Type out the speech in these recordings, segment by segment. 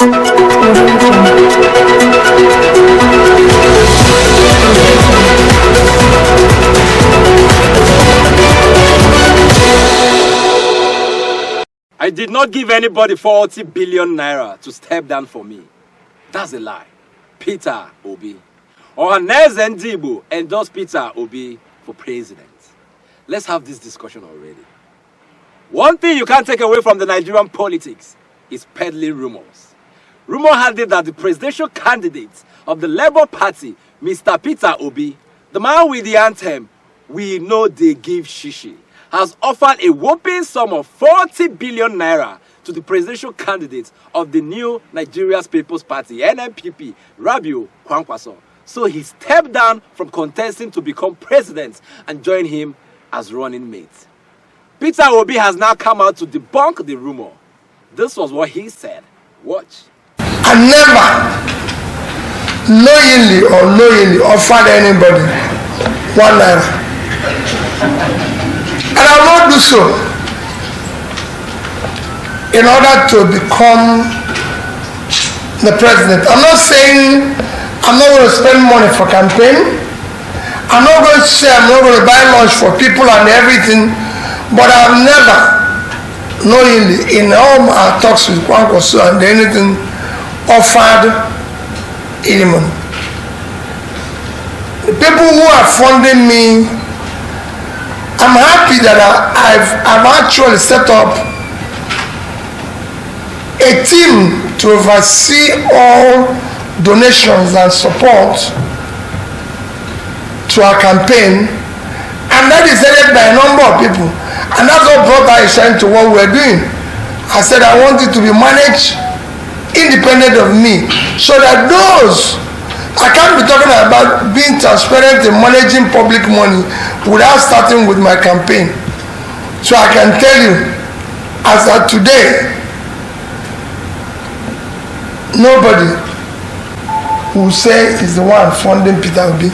I did not give anybody 40 billion naira to step down for me. That's a lie. Peter Obi. Ohanaeze Ndigbo endorsed Peter Obi for president. Let's have this discussion already. One thing you can't take away from the Nigerian politics is peddling rumors. Rumor had it that the presidential candidate of the Labour Party, Mr. Peter Obi, the man with the anthem, "We know they give shishi," has offered a whopping sum of 40 billion naira to the presidential candidate of the new Nigeria's People's Party, NNPP, Rabiu Kwankwaso. So he stepped down from contesting to become president and joined him as running mate. Peter Obi has now come out to debunk the rumor. This was what he said. Watch. I never knowingly or unknowingly offered anybody 1 naira. And I will not do so in order to become the president. I'm not saying I'm not going to spend money for campaign. I'm not going to say I'm not going to buy lunch for people and everything. But I've never knowingly in all my talks with Kwankwaso and anything offered any money. The people who are funding me, I'm happy that I've actually set up a team to oversee all donations and support to our campaign, and that is headed by a number of people, and that's what brought our attention to what we're doing. I said I want it to be managed independent of me, so that those, I can't be talking about being transparent in managing public money without starting with my campaign. So I can tell you, as of today, nobody will say is the one funding Peter Obi.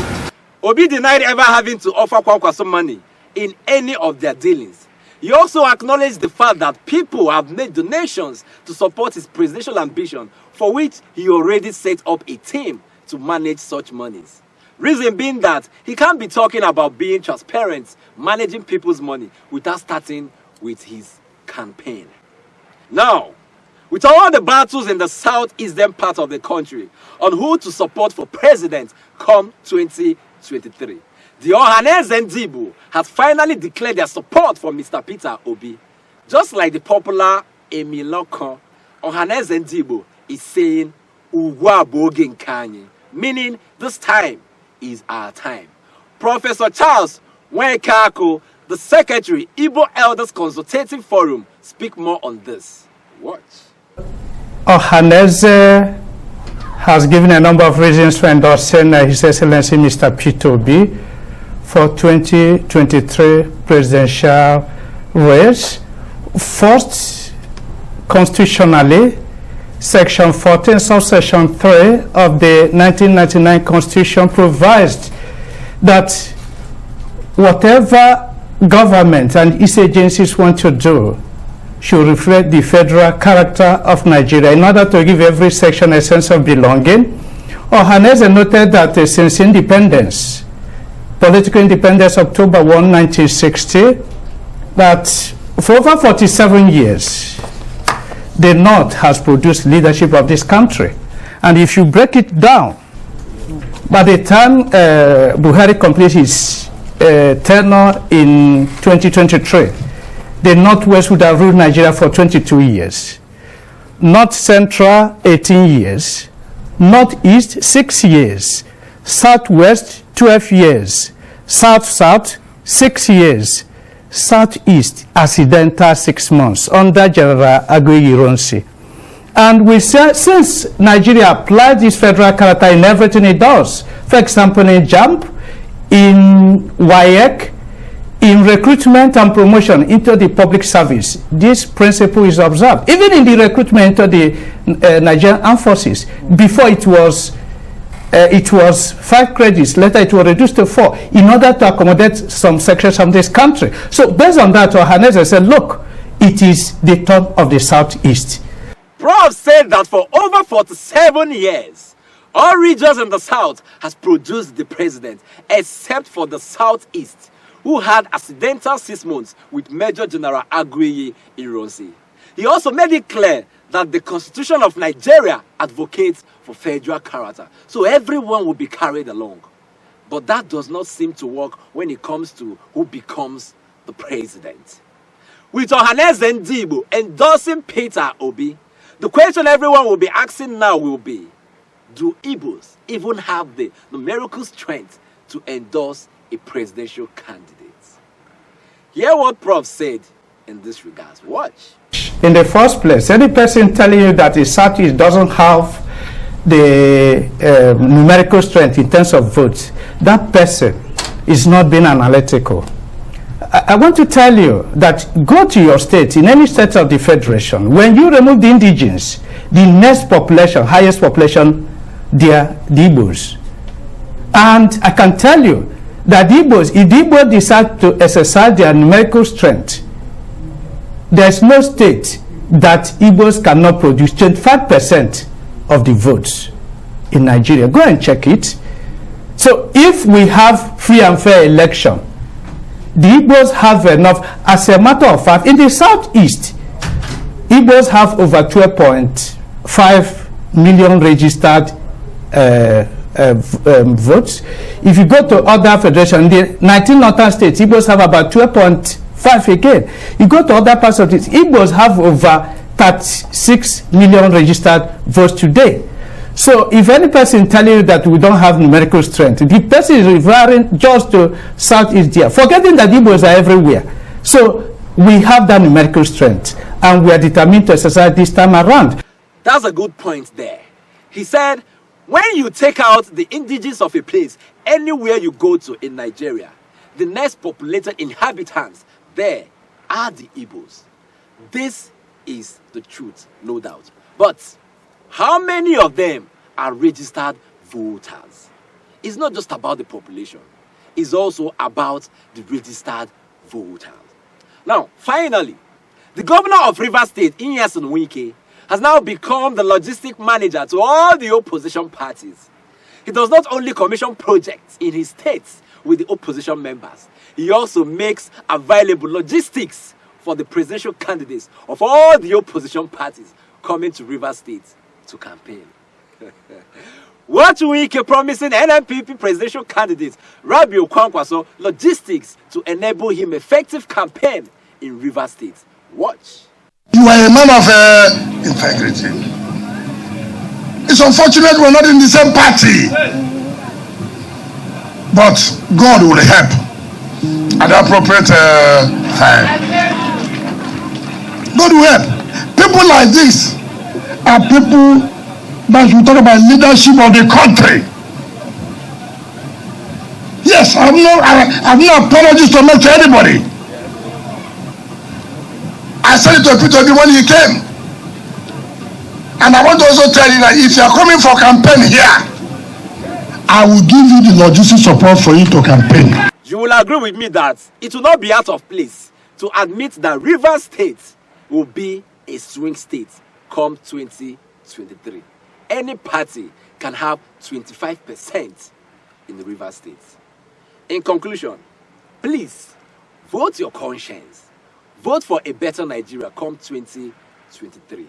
Obi denied ever having to offer Kwankwaso money in any of their dealings. He also acknowledged the fact that people have made donations to support his presidential ambition, for which he already set up a team to manage such monies. Reason being that he can't be talking about being transparent, managing people's money, without starting with his campaign. Now, with all the battles in the southeastern part of the country on who to support for president come 2023, the Ohanaeze Ndigbo has finally declared their support for Mr. Peter Obi. Just like the popular Emiloko, Ohanaeze Ndigbo is saying, "Uwa bogen kanye," meaning this time is our time. Professor Charles Nwekako, the Secretary, Igbo Elders Consultative Forum, speak more on this. Watch. Ohanaeze has given a number of reasons for endorsing His Excellency Mr. Peter Obi for 2023 presidential race. First, constitutionally, Section 14, subsection 3 of the 1999 Constitution provides that whatever government and its agencies want to do should reflect the federal character of Nigeria in order to give every section a sense of belonging. Ohanaeze noted that since independence, political independence, October 1, 1960, that for over 47 years, the North has produced leadership of this country. And if you break it down, by the time Buhari completes his tenure in 2023, the Northwest would have ruled Nigeria for 22 years. North Central, 18 years. Northeast, 6 years. Southwest, 12 years. South-South, 6 years. Southeast, accidental 6 months under General Aguiyi-Ironsi. And we say, since Nigeria applies this federal character in everything it does, for example, in JAMB, in WAEC, in recruitment and promotion into the public service, this principle is observed. Even in the recruitment into the Nigerian Armed Forces, before it was 5 credits, later it was reduced to 4, in order to accommodate some sections of this country. So based on that, Ohanaeze said, look, it is the turn of the Southeast. Prof said that for over 47 years, all regions in the South has produced the president, except for the Southeast, who had accidental 6 months with Major General Aguiyi Ironsi. He also made it clear that the Constitution of Nigeria advocates for federal character, so everyone will be carried along. But that does not seem to work when it comes to who becomes the president. With Ohanaeze Ndigbo endorsing Peter Obi, the question everyone will be asking now will be, do Igbos even have the numerical strength to endorse a presidential candidate? Hear what Prof said in this regard. Watch. In the first place, any person telling you that the Southeast doesn't have the numerical strength in terms of votes, that person is not being analytical. I want to tell you that go to your state, in any state of the Federation, when you remove the indigenes, the next population, highest population, they are the Igbos. And I can tell you that the Igbos, if the Igbos decide to exercise their numerical strength, there's no state that Igbos cannot produce 25% of the votes in Nigeria. Go and check it. So if we have free and fair election, the Igbos have enough. As a matter of fact, in the Southeast, Igbos have over 12.5 million registered votes. If you go to other federations, the 19 northern states, Igbos have about 12.5 again. You go to other parts of this, Igbos have over 36 million registered votes today. So if any person telling you that we don't have numerical strength, the person is referring just to Southeast there, forgetting that Igbos are everywhere. So we have that numerical strength, and we are determined to exercise this time around. That's a good point there. He said, when you take out the indigenes of a place, anywhere you go to in Nigeria, the next populated inhabitants there are the Igbos. This is the truth, no doubt. But how many of them are registered voters? It's not just about the population. It's also about the registered voters. Now, finally, the governor of Rivers State, Nyesom Wike, has now become the logistic manager to all the opposition parties. He does not only commission projects in his states with the opposition members, he also makes available logistics for the presidential candidates of all the opposition parties coming to Rivers State to campaign. Watch Wike promising NNPP presidential candidate Rabiu Kwankwaso logistics to enable him effective campaign in Rivers State. Watch. You are a man of integrity. It's unfortunate we're not in the same party, but God will help at the appropriate time. God will help. People like this are people that will talk about leadership of the country. Yes, I have no apologies to make to anybody. I said it to Peter when he came. And I want to also tell you that if you are coming for campaign here, I will give you the logistic support for you to campaign. You will agree with me that it will not be out of place to admit that Rivers State will be a swing state come 2023. Any party can have 25% in the Rivers State. In conclusion, please vote your conscience. Vote for a better Nigeria come 2023.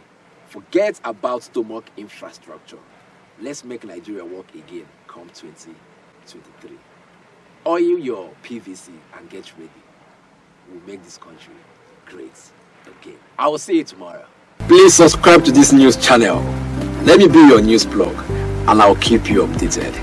Forget about stomach infrastructure. Let's make Nigeria work again come 2023. Oil your PVC and get ready. We'll make this country great again. I will see you tomorrow. Please subscribe to this news channel. Let me be your news blog, and I'll keep you updated.